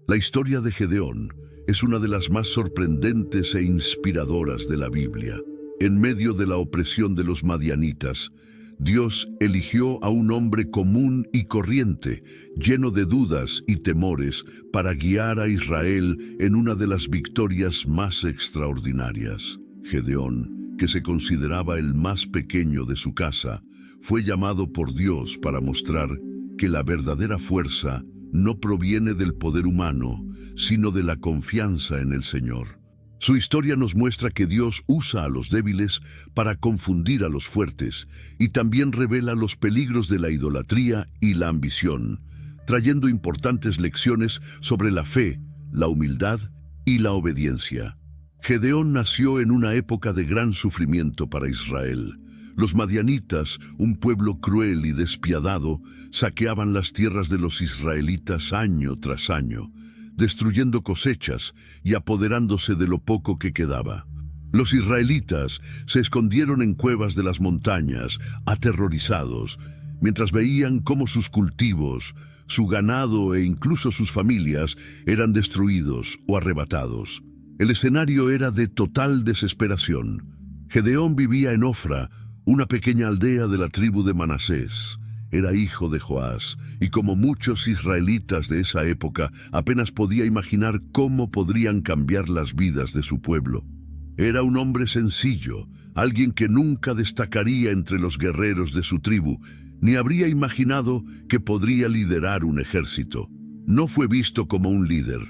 La historia de Gedeón es una de las más sorprendentes e inspiradoras de la Biblia. En medio de la opresión de los madianitas, Dios eligió a un hombre común y corriente, lleno de dudas y temores, para guiar a Israel en una de las victorias más extraordinarias. Gedeón, que se consideraba el más pequeño de su casa, fue llamado por Dios para mostrar que la verdadera fuerza no proviene del poder humano, sino de la confianza en el Señor. Su historia nos muestra que Dios usa a los débiles para confundir a los fuertes y también revela los peligros de la idolatría y la ambición, trayendo importantes lecciones sobre la fe, la humildad y la obediencia. Gedeón nació en una época de gran sufrimiento para Israel. Los madianitas, un pueblo cruel y despiadado, saqueaban las tierras de los israelitas año tras año, destruyendo cosechas y apoderándose de lo poco que quedaba. Los israelitas se escondieron en cuevas de las montañas, aterrorizados, mientras veían cómo sus cultivos, su ganado e incluso sus familias eran destruidos o arrebatados. El escenario era de total desesperación. Gedeón vivía en Ofra, una pequeña aldea de la tribu de Manasés. Era hijo de Joás, y como muchos israelitas de esa época, apenas podía imaginar cómo podrían cambiar las vidas de su pueblo. Era un hombre sencillo, alguien que nunca destacaría entre los guerreros de su tribu, ni habría imaginado que podría liderar un ejército. No fue visto como un líder.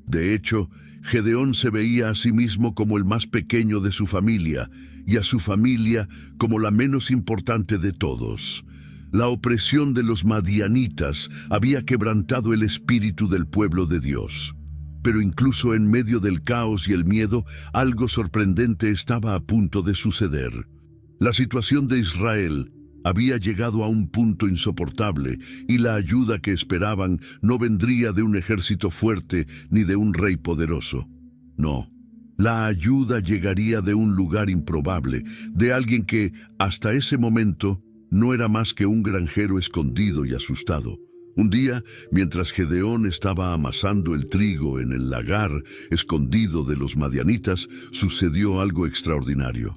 De hecho, Gedeón se veía a sí mismo como el más pequeño de su familia, y a su familia como la menos importante de todos. La opresión de los madianitas había quebrantado el espíritu del pueblo de Dios. Pero incluso en medio del caos y el miedo, algo sorprendente estaba a punto de suceder. La situación de Israel había llegado a un punto insoportable, y la ayuda que esperaban no vendría de un ejército fuerte ni de un rey poderoso. No. La ayuda llegaría de un lugar improbable, de alguien que, hasta ese momento, no era más que un granjero escondido y asustado. Un día, mientras Gedeón estaba amasando el trigo en el lagar escondido de los madianitas, sucedió algo extraordinario.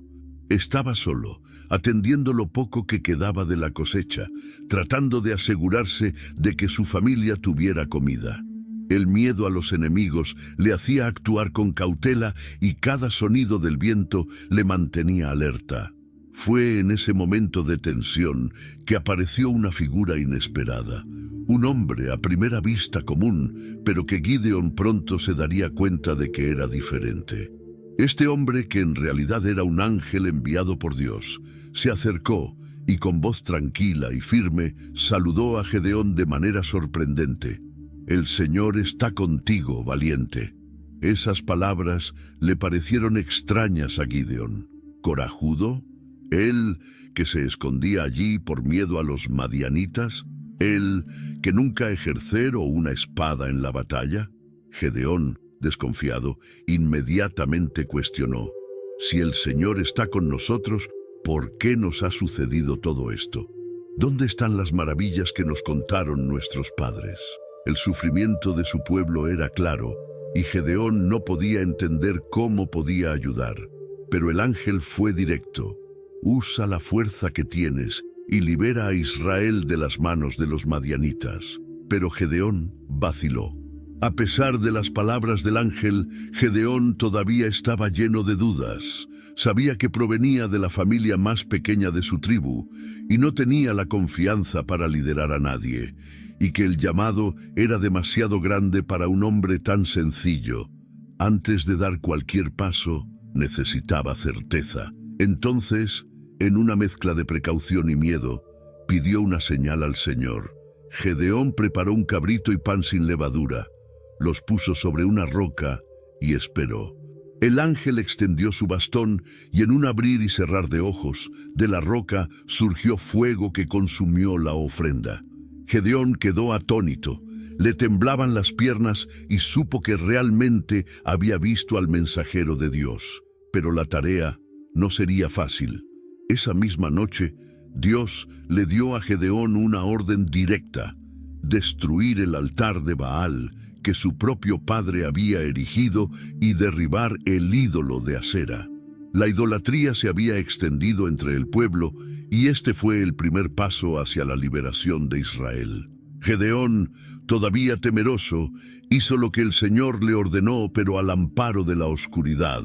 Estaba solo, atendiendo lo poco que quedaba de la cosecha, tratando de asegurarse de que su familia tuviera comida. El miedo a los enemigos le hacía actuar con cautela y cada sonido del viento le mantenía alerta. Fue en ese momento de tensión que apareció una figura inesperada. Un hombre a primera vista común, pero que Gideón pronto se daría cuenta de que era diferente. Este hombre, que en realidad era un ángel enviado por Dios, se acercó y con voz tranquila y firme saludó a Gedeón de manera sorprendente. «El Señor está contigo, valiente». Esas palabras le parecieron extrañas a Gideón. ¿Corajudo? ¿Él que se escondía allí por miedo a los madianitas? ¿Él que nunca ejerció una espada en la batalla? Gedeón, desconfiado, inmediatamente cuestionó: «Si el Señor está con nosotros, ¿por qué nos ha sucedido todo esto? ¿Dónde están las maravillas que nos contaron nuestros padres?». El sufrimiento de su pueblo era claro, y Gedeón no podía entender cómo podía ayudar. Pero el ángel fue directo: «Usa la fuerza que tienes y libera a Israel de las manos de los madianitas». Pero Gedeón vaciló. A pesar de las palabras del ángel, Gedeón todavía estaba lleno de dudas. Sabía que provenía de la familia más pequeña de su tribu y no tenía la confianza para liderar a nadie, y que el llamado era demasiado grande para un hombre tan sencillo. Antes de dar cualquier paso, necesitaba certeza. Entonces, en una mezcla de precaución y miedo, pidió una señal al Señor. Gedeón preparó un cabrito y pan sin levadura, los puso sobre una roca y esperó. El ángel extendió su bastón y en un abrir y cerrar de ojos, de la roca surgió fuego que consumió la ofrenda. Gedeón quedó atónito, le temblaban las piernas y supo que realmente había visto al mensajero de Dios. Pero la tarea no sería fácil. Esa misma noche, Dios le dio a Gedeón una orden directa: destruir el altar de Baal que su propio padre había erigido y derribar el ídolo de Asera. La idolatría se había extendido entre el pueblo y este fue el primer paso hacia la liberación de Israel. Gedeón, todavía temeroso, hizo lo que el Señor le ordenó, pero al amparo de la oscuridad.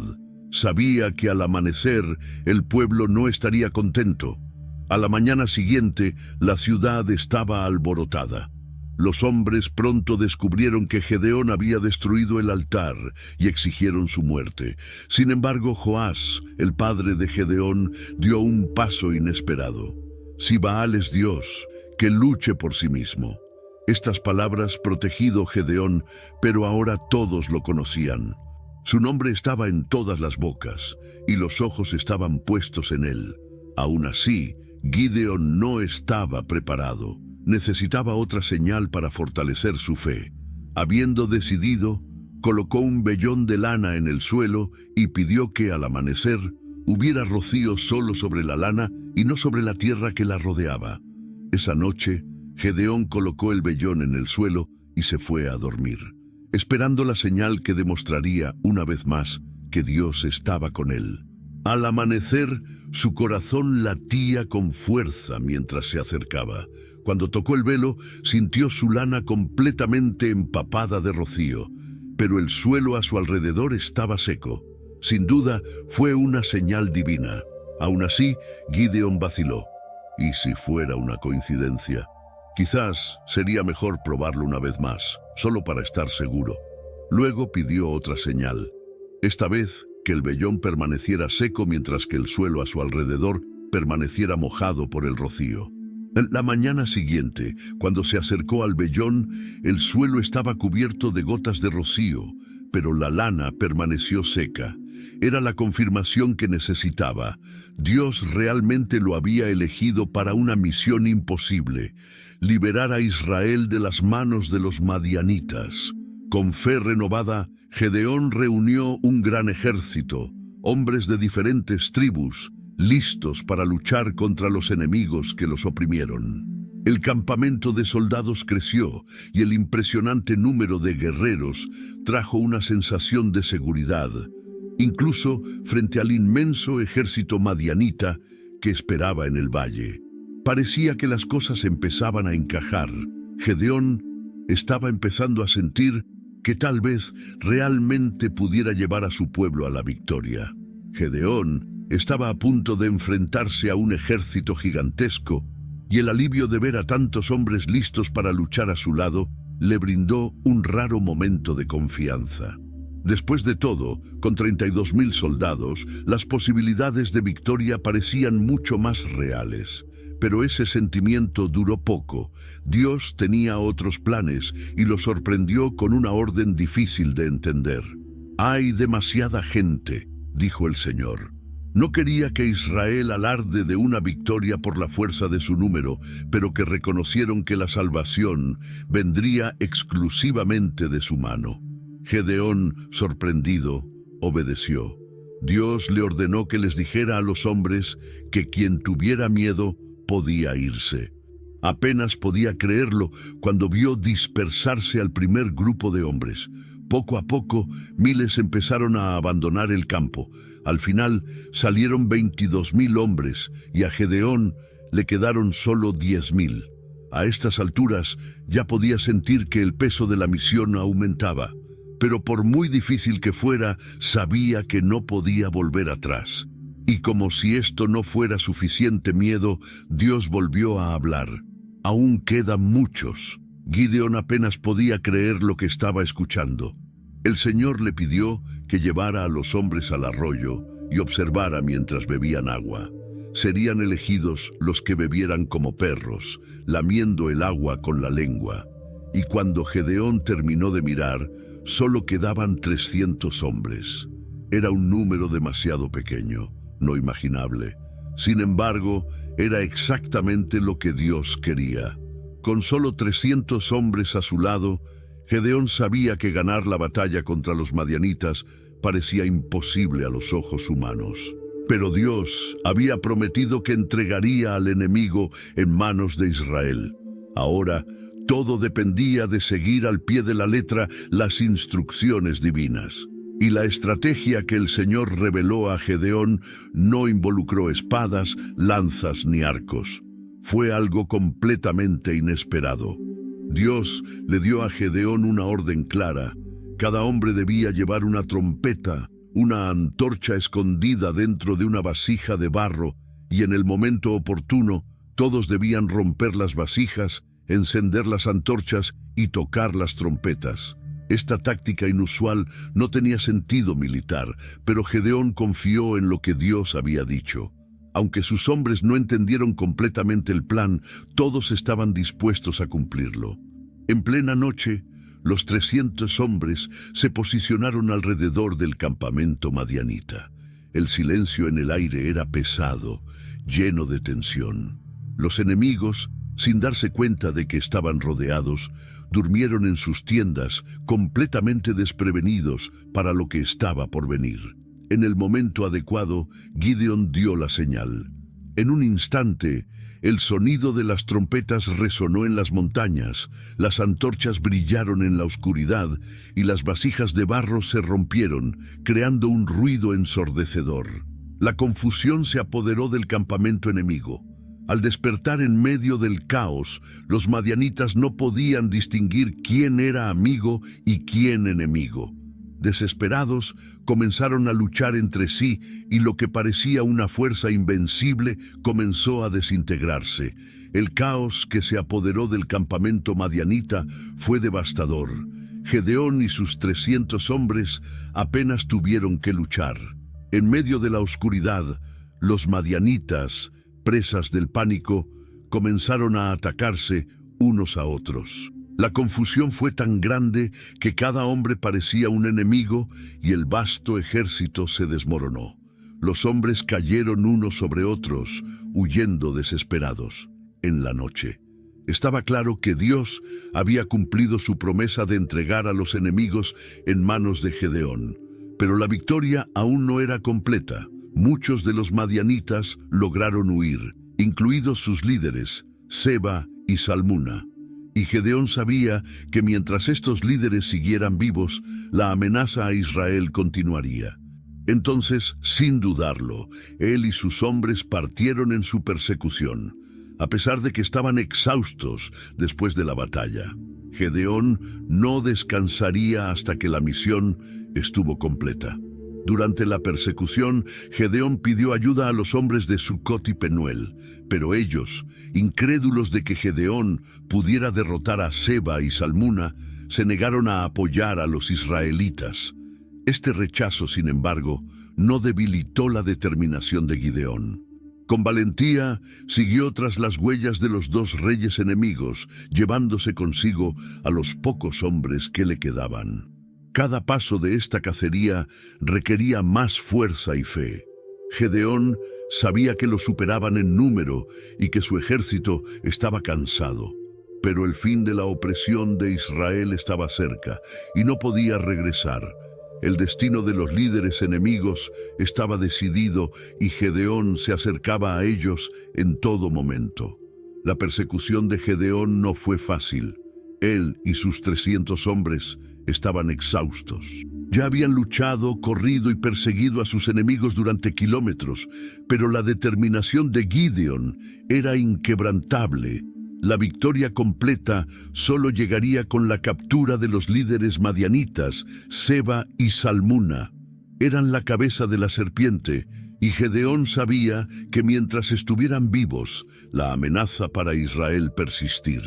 Sabía que al amanecer el pueblo no estaría contento. A la mañana siguiente, la ciudad estaba alborotada. Los hombres pronto descubrieron que Gedeón había destruido el altar y exigieron su muerte. Sin embargo, Joás, el padre de Gedeón, dio un paso inesperado. Si Baal es Dios, que luche por sí mismo. Estas palabras protegido Gedeón, pero ahora todos lo conocían. Su nombre estaba en todas las bocas y los ojos estaban puestos en él. Aún así, Gideón no estaba preparado. Necesitaba otra señal para fortalecer su fe. Habiendo decidido, colocó un vellón de lana en el suelo y pidió que al amanecer hubiera rocío solo sobre la lana y no sobre la tierra que la rodeaba. Esa noche, Gedeón colocó el vellón en el suelo y se fue a dormir, esperando la señal que demostraría una vez más que Dios estaba con él. Al amanecer, su corazón latía con fuerza mientras se acercaba. Cuando tocó el velo, sintió su lana completamente empapada de rocío, pero el suelo a su alrededor estaba seco. Sin duda, fue una señal divina. Aún así, Gideón vaciló. ¿Y si fuera una coincidencia? Quizás sería mejor probarlo una vez más, solo para estar seguro. Luego pidió otra señal. Esta vez, que el vellón permaneciera seco mientras que el suelo a su alrededor permaneciera mojado por el rocío. La mañana siguiente, cuando se acercó al vellón, el suelo estaba cubierto de gotas de rocío, pero la lana permaneció seca. Era la confirmación que necesitaba. Dios realmente lo había elegido para una misión imposible: liberar a Israel de las manos de los madianitas. Con fe renovada, Gedeón reunió un gran ejército, hombres de diferentes tribus, listos para luchar contra los enemigos que los oprimieron. El campamento de soldados creció y el impresionante número de guerreros trajo una sensación de seguridad, incluso frente al inmenso ejército madianita que esperaba en el valle. Parecía que las cosas empezaban a encajar. Gedeón estaba empezando a sentir que tal vez realmente pudiera llevar a su pueblo a la victoria. Gedeón estaba a punto de enfrentarse a un ejército gigantesco, y el alivio de ver a tantos hombres listos para luchar a su lado le brindó un raro momento de confianza. Después de todo, con 32.000 soldados, las posibilidades de victoria parecían mucho más reales. Pero ese sentimiento duró poco. Dios tenía otros planes y lo sorprendió con una orden difícil de entender. «Hay demasiada gente», dijo el Señor. No quería que Israel alarde de una victoria por la fuerza de su número, pero que reconocieron que la salvación vendría exclusivamente de su mano. Gedeón, sorprendido, obedeció. Dios le ordenó que les dijera a los hombres que quien tuviera miedo podía irse. Apenas podía creerlo cuando vio dispersarse al primer grupo de hombres. Poco a poco, miles empezaron a abandonar el campo. Al final, salieron 22.000 hombres y a Gedeón le quedaron solo 10.000. A estas alturas, ya podía sentir que el peso de la misión aumentaba. Pero por muy difícil que fuera, sabía que no podía volver atrás. Y como si esto no fuera suficiente miedo, Dios volvió a hablar. «Aún quedan muchos». Gideón apenas podía creer lo que estaba escuchando. El Señor le pidió que llevara a los hombres al arroyo y observara mientras bebían agua. Serían elegidos los que bebieran como perros, lamiendo el agua con la lengua. Y cuando Gedeón terminó de mirar, solo quedaban 300 hombres. Era un número demasiado pequeño, no imaginable. Sin embargo, era exactamente lo que Dios quería. Con solo 300 hombres a su lado, Gedeón sabía que ganar la batalla contra los madianitas parecía imposible a los ojos humanos. Pero Dios había prometido que entregaría al enemigo en manos de Israel. Ahora, Todo dependía de seguir al pie de la letra las instrucciones divinas. Y la estrategia que el Señor reveló a Gedeón no involucró espadas, lanzas ni arcos. Fue algo completamente inesperado. Dios le dio a Gedeón una orden clara. Cada hombre debía llevar una trompeta, una antorcha escondida dentro de una vasija de barro, y en el momento oportuno, todos debían romper las vasijas, encender las antorchas y tocar las trompetas. Esta táctica inusual no tenía sentido militar, pero Gedeón confió en lo que Dios había dicho. Aunque sus hombres no entendieron completamente el plan, todos estaban dispuestos a cumplirlo. En plena noche, los 300 hombres se posicionaron alrededor del campamento madianita. El silencio en el aire era pesado, lleno de tensión. Los enemigos, sin darse cuenta de que estaban rodeados, durmieron en sus tiendas, completamente desprevenidos para lo que estaba por venir. En el momento adecuado, Gideón dio la señal. En un instante, el sonido de las trompetas resonó en las montañas, las antorchas brillaron en la oscuridad y las vasijas de barro se rompieron, creando un ruido ensordecedor. La confusión se apoderó del campamento enemigo. Al despertar en medio del caos, los madianitas no podían distinguir quién era amigo y quién enemigo. Desesperados, comenzaron a luchar entre sí y lo que parecía una fuerza invencible comenzó a desintegrarse. El caos que se apoderó del campamento madianita fue devastador. Gedeón y sus 300 hombres apenas tuvieron que luchar. En medio de la oscuridad, los madianitas, presas del pánico, comenzaron a atacarse unos a otros. La confusión fue tan grande que cada hombre parecía un enemigo y el vasto ejército se desmoronó. Los hombres cayeron unos sobre otros, huyendo desesperados. En la noche, estaba claro que Dios había cumplido su promesa de entregar a los enemigos en manos de Gedeón. Pero la victoria aún no era completa. Muchos de los madianitas lograron huir, incluidos sus líderes, Seba y Salmuna. Y Gedeón sabía que mientras estos líderes siguieran vivos, la amenaza a Israel continuaría. Entonces, sin dudarlo, él y sus hombres partieron en su persecución, a pesar de que estaban exhaustos después de la batalla. Gedeón no descansaría hasta que la misión estuvo completa. Durante la persecución, Gedeón pidió ayuda a los hombres de Sucot y Penuel, pero ellos, incrédulos de que Gedeón pudiera derrotar a Seba y Salmuna, se negaron a apoyar a los israelitas. Este rechazo, sin embargo, no debilitó la determinación de Gideón. Con valentía, siguió tras las huellas de los dos reyes enemigos, llevándose consigo a los pocos hombres que le quedaban. Cada paso de esta cacería requería más fuerza y fe. Gedeón sabía que lo superaban en número y que su ejército estaba cansado. Pero el fin de la opresión de Israel estaba cerca y no podía regresar. El destino de los líderes enemigos estaba decidido y Gedeón se acercaba a ellos en todo momento. La persecución de Gedeón no fue fácil. Él y sus 300 hombres estaban exhaustos. Ya habían luchado, corrido y perseguido a sus enemigos durante kilómetros, pero la determinación de Gideón era inquebrantable. La victoria completa solo llegaría con la captura de los líderes madianitas, Seba y Salmuna. Eran la cabeza de la serpiente, y Gedeón sabía que mientras estuvieran vivos, la amenaza para Israel persistir.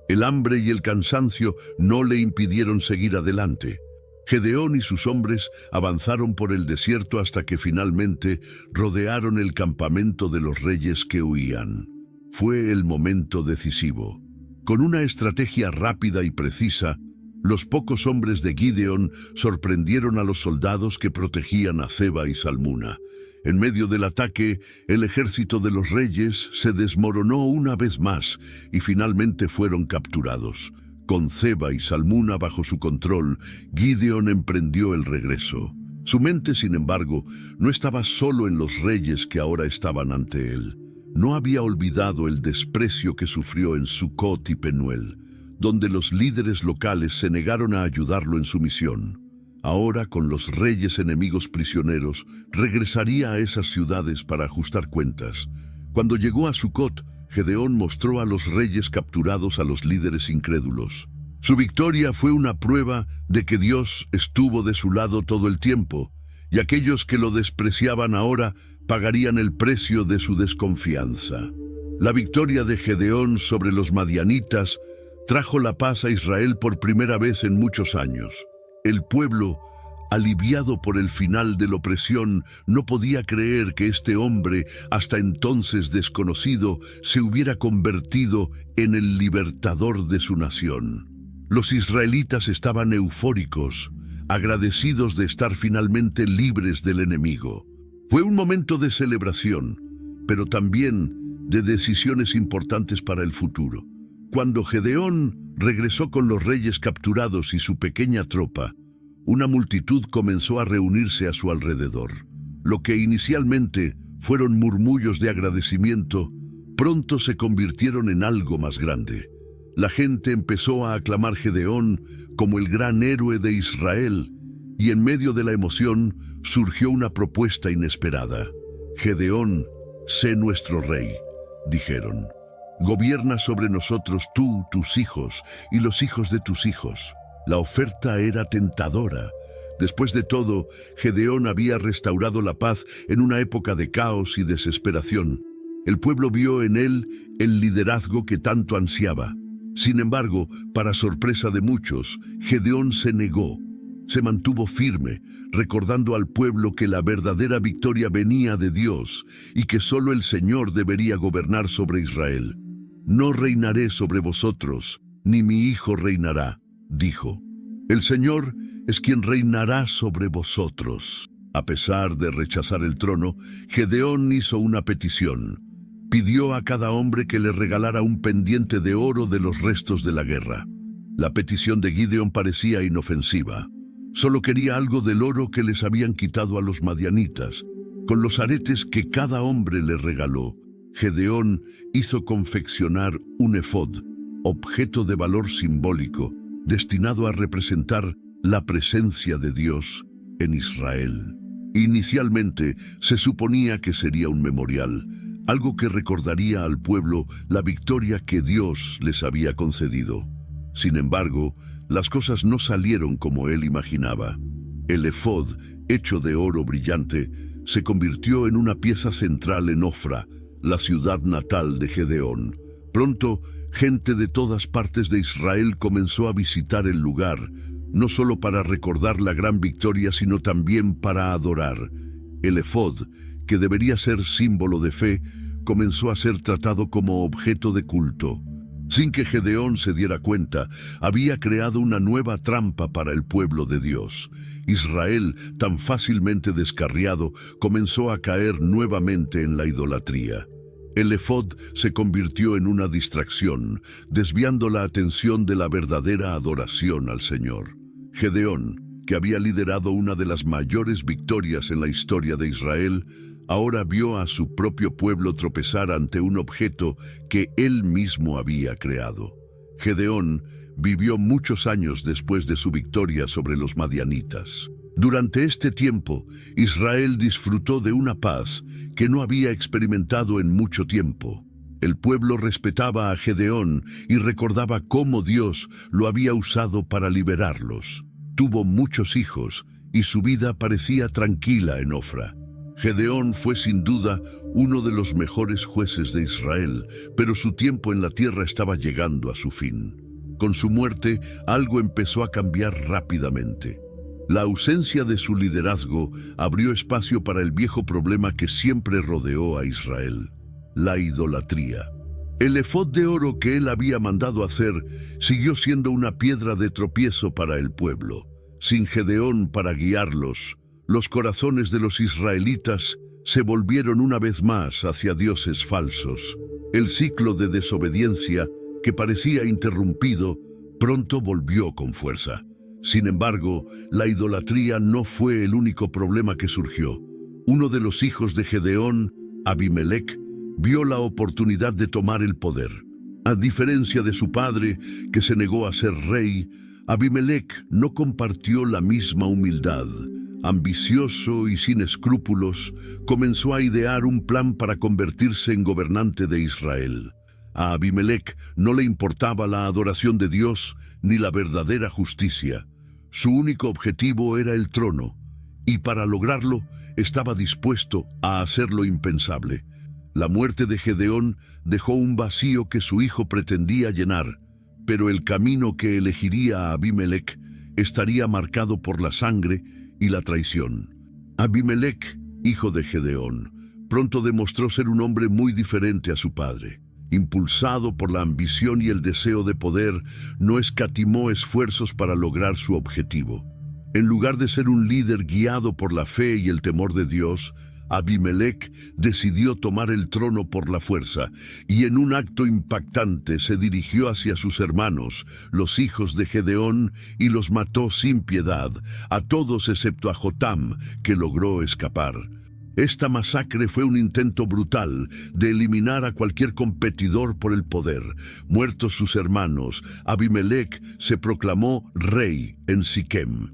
El hambre y el cansancio no le impidieron seguir adelante. Gedeón y sus hombres avanzaron por el desierto hasta que finalmente rodearon el campamento de los reyes que huían. Fue el momento decisivo. Con una estrategia rápida y precisa, los pocos hombres de Gideón sorprendieron a los soldados que protegían a Seba y Salmuna. En medio del ataque, el ejército de los reyes se desmoronó una vez más y finalmente fueron capturados. Con Seba y Salmuna bajo su control, Gideón emprendió el regreso. Su mente, sin embargo, no estaba solo en los reyes que ahora estaban ante él. No había olvidado el desprecio que sufrió en Sucot y Penuel. donde los líderes locales se negaron a ayudarlo en su misión. Ahora, con los reyes enemigos prisioneros, regresaría a esas ciudades para ajustar cuentas. Cuando llegó a Sucot, Gedeón mostró a los reyes capturados a los líderes incrédulos. Su victoria fue una prueba de que Dios estuvo de su lado todo el tiempo, y aquellos que lo despreciaban ahora pagarían el precio de su desconfianza. La victoria de Gedeón sobre los madianitas trajo la paz a Israel por primera vez en muchos años. El pueblo, aliviado por el final de la opresión, no podía creer que este hombre, hasta entonces desconocido, se hubiera convertido en el libertador de su nación. Los israelitas estaban eufóricos, agradecidos de estar finalmente libres del enemigo. Fue un momento de celebración, pero también de decisiones importantes para el futuro. Cuando Gedeón regresó con los reyes capturados y su pequeña tropa, una multitud comenzó a reunirse a su alrededor. Lo que inicialmente fueron murmullos de agradecimiento, pronto se convirtieron en algo más grande. La gente empezó a aclamar a Gedeón como el gran héroe de Israel, y en medio de la emoción surgió una propuesta inesperada. Gedeón, sé nuestro rey, dijeron. Gobierna sobre nosotros tú, tus hijos y los hijos de tus hijos. La oferta era tentadora. Después de todo, Gedeón había restaurado la paz en una época de caos y desesperación. El pueblo vio en él el liderazgo que tanto ansiaba. Sin embargo, para sorpresa de muchos, Gedeón se negó. Se mantuvo firme, recordando al pueblo que la verdadera victoria venía de Dios y que solo el Señor debería gobernar sobre Israel. No reinaré sobre vosotros, ni mi hijo reinará, dijo. El Señor es quien reinará sobre vosotros. A pesar de rechazar el trono, Gedeón hizo una petición. Pidió a cada hombre que le regalara un pendiente de oro de los restos de la guerra. La petición de Gideón parecía inofensiva. Solo quería algo del oro que les habían quitado a los madianitas. Con los aretes que cada hombre le regaló, Gedeón hizo confeccionar un efod, objeto de valor simbólico, destinado a representar la presencia de Dios en Israel. Inicialmente se suponía que sería un memorial, algo que recordaría al pueblo la victoria que Dios les había concedido. Sin embargo, las cosas no salieron como él imaginaba. El efod, hecho de oro brillante, se convirtió en una pieza central en Ofra, la ciudad natal de Gedeón. Pronto, gente de todas partes de Israel comenzó a visitar el lugar, no solo para recordar la gran victoria, sino también para adorar. El efod, que debería ser símbolo de fe, comenzó a ser tratado como objeto de culto. Sin que Gedeón se diera cuenta, había creado una nueva trampa para el pueblo de Dios. Israel, tan fácilmente descarriado, comenzó a caer nuevamente en la idolatría. El efod se convirtió en una distracción, desviando la atención de la verdadera adoración al Señor. Gedeón, que había liderado una de las mayores victorias en la historia de Israel, ahora vio a su propio pueblo tropezar ante un objeto que él mismo había creado. Gedeón vivió muchos años después de su victoria sobre los madianitas. Durante este tiempo, Israel disfrutó de una paz que no había experimentado en mucho tiempo. El pueblo respetaba a Gedeón y recordaba cómo Dios lo había usado para liberarlos. Tuvo muchos hijos y su vida parecía tranquila en Ofra. Gedeón fue sin duda uno de los mejores jueces de Israel, pero su tiempo en la tierra estaba llegando a su fin. Con su muerte, algo empezó a cambiar rápidamente. La ausencia de su liderazgo abrió espacio para el viejo problema que siempre rodeó a Israel: la idolatría. El efod de oro que él había mandado hacer siguió siendo una piedra de tropiezo para el pueblo. Sin Gedeón para guiarlos, los corazones de los israelitas se volvieron una vez más hacia dioses falsos. El ciclo de desobediencia, que parecía interrumpido, pronto volvió con fuerza. Sin embargo, la idolatría no fue el único problema que surgió. Uno de los hijos de Gedeón, Abimelec, vio la oportunidad de tomar el poder. A diferencia de su padre, que se negó a ser rey, Abimelec no compartió la misma humildad. Ambicioso y sin escrúpulos, comenzó a idear un plan para convertirse en gobernante de Israel. A Abimelec no le importaba la adoración de Dios ni la verdadera justicia. Su único objetivo era el trono, y para lograrlo estaba dispuesto a hacer lo impensable. La muerte de Gedeón dejó un vacío que su hijo pretendía llenar, pero el camino que elegiría Abimelec estaría marcado por la sangre y la traición. Abimelec, hijo de Gedeón, pronto demostró ser un hombre muy diferente a su padre. Impulsado por la ambición y el deseo de poder, no escatimó esfuerzos para lograr su objetivo. En lugar de ser un líder guiado por la fe y el temor de Dios, Abimelec decidió tomar el trono por la fuerza y en un acto impactante se dirigió hacia sus hermanos, los hijos de Gedeón, y los mató sin piedad, a todos excepto a Jotam, que logró escapar. Esta masacre fue un intento brutal de eliminar a cualquier competidor por el poder. Muertos sus hermanos, Abimelec se proclamó rey en Siquem.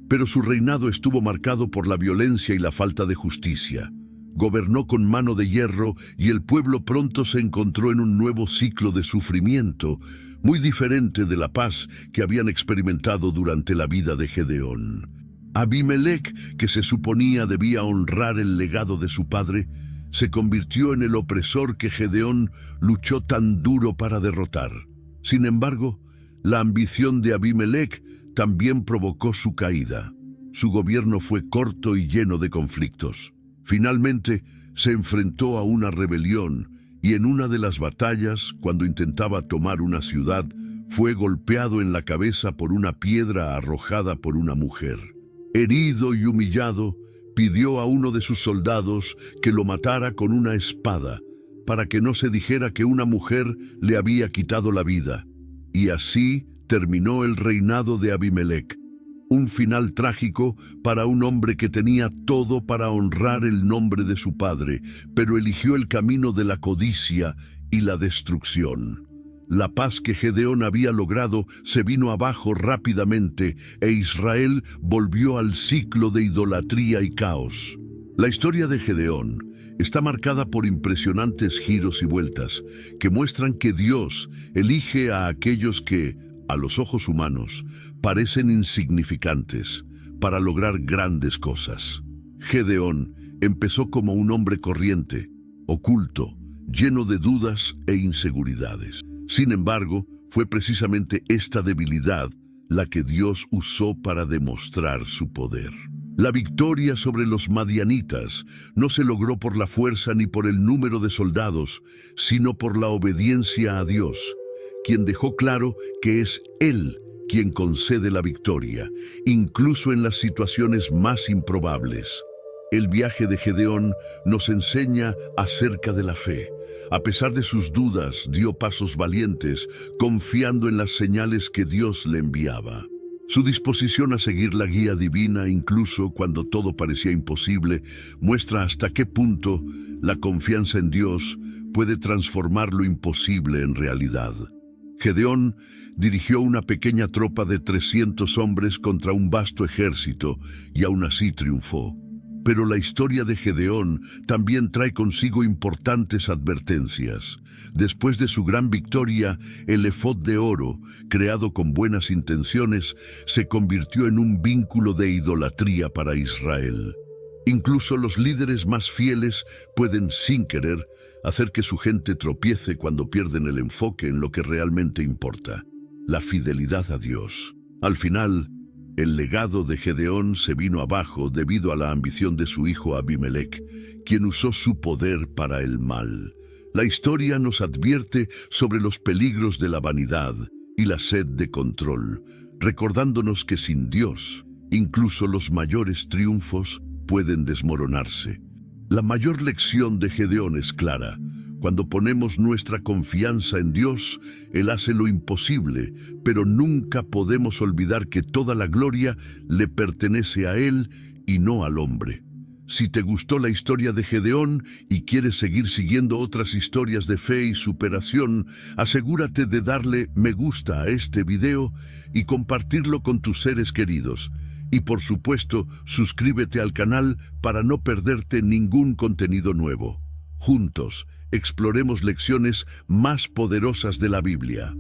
Pero su reinado estuvo marcado por la violencia y la falta de justicia. Gobernó con mano de hierro y el pueblo pronto se encontró en un nuevo ciclo de sufrimiento, muy diferente de la paz que habían experimentado durante la vida de Gedeón. Abimelec, que se suponía debía honrar el legado de su padre, se convirtió en el opresor que Gedeón luchó tan duro para derrotar. Sin embargo, la ambición de Abimelec también provocó su caída. Su gobierno fue corto y lleno de conflictos. Finalmente, se enfrentó a una rebelión y en una de las batallas, cuando intentaba tomar una ciudad, fue golpeado en la cabeza por una piedra arrojada por una mujer. Herido y humillado, pidió a uno de sus soldados que lo matara con una espada, para que no se dijera que una mujer le había quitado la vida. Y así terminó el reinado de Abimelec. Un final trágico para un hombre que tenía todo para honrar el nombre de su padre, pero eligió el camino de la codicia y la destrucción. La paz que Gedeón había logrado se vino abajo rápidamente e Israel volvió al ciclo de idolatría y caos. La historia de Gedeón está marcada por impresionantes giros y vueltas que muestran que Dios elige a aquellos que, a los ojos humanos, parecen insignificantes para lograr grandes cosas. Gedeón empezó como un hombre corriente, oculto, lleno de dudas e inseguridades. Sin embargo, fue precisamente esta debilidad la que Dios usó para demostrar su poder. La victoria sobre los madianitas no se logró por la fuerza ni por el número de soldados, sino por la obediencia a Dios, quien dejó claro que es Él quien concede la victoria, incluso en las situaciones más improbables. El viaje de Gedeón nos enseña acerca de la fe. A pesar de sus dudas, dio pasos valientes, confiando en las señales que Dios le enviaba. Su disposición a seguir la guía divina, incluso cuando todo parecía imposible, muestra hasta qué punto la confianza en Dios puede transformar lo imposible en realidad. Gedeón dirigió una pequeña tropa de 300 hombres contra un vasto ejército y aún así triunfó. Pero la historia de Gedeón también trae consigo importantes advertencias. Después de su gran victoria, el efod de oro, creado con buenas intenciones, se convirtió en un vínculo de idolatría para Israel. Incluso los líderes más fieles pueden, sin querer, hacer que su gente tropiece cuando pierden el enfoque en lo que realmente importa: la fidelidad a Dios. Al final, el legado de Gedeón se vino abajo debido a la ambición de su hijo Abimelec, quien usó su poder para el mal. La historia nos advierte sobre los peligros de la vanidad y la sed de control, recordándonos que sin Dios, incluso los mayores triunfos pueden desmoronarse. La mayor lección de Gedeón es clara. Cuando ponemos nuestra confianza en Dios, Él hace lo imposible, pero nunca podemos olvidar que toda la gloria le pertenece a Él y no al hombre. Si te gustó la historia de Gedeón y quieres seguir siguiendo otras historias de fe y superación, asegúrate de darle me gusta a este video y compartirlo con tus seres queridos. Y por supuesto, suscríbete al canal para no perderte ningún contenido nuevo. Juntos, exploremos lecciones más poderosas de la Biblia.